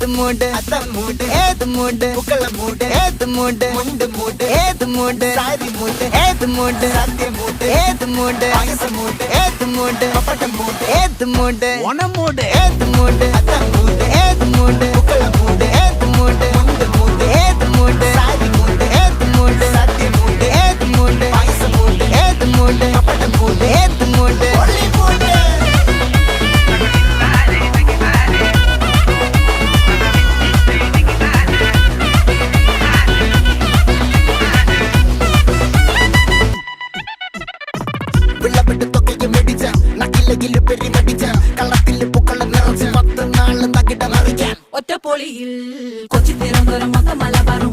ഏത് മൂട് അത്തം മൂട് ഏത് മൂട് പൂക്കള മൂട് ഏത് മൂട് മുണ്ട് മൂട് ഏത് മൂട് സാരി മൂട് ഏത് മൂട് സദ്യ മൂട് ഏത് മൂട് പായസ മൂട് ഏത് മൂട് പപ്പടം മൂട് ഏത് മൂട് ഓണം മൂട് ഏത് മൂട് അത്തം മൂട് ഏത് മൂട് പൂക്കള മൂട് ഏത് മൂട് മുണ്ട് മൂട് ഏത് മൂട് സാരി മൂട് ഏത് മൂട് സദ്യ മൂട് ഏത് മൂട് പായസ മൂട് ഏത് മൂട് പപ്പടം മൂട് ഏത് മൂട് ഒളി മൂട് ഒറ്റപ്പൊളിയിൽ കൊച്ചി തിരുവനന്തപുരം മൊത്തം മലബാറും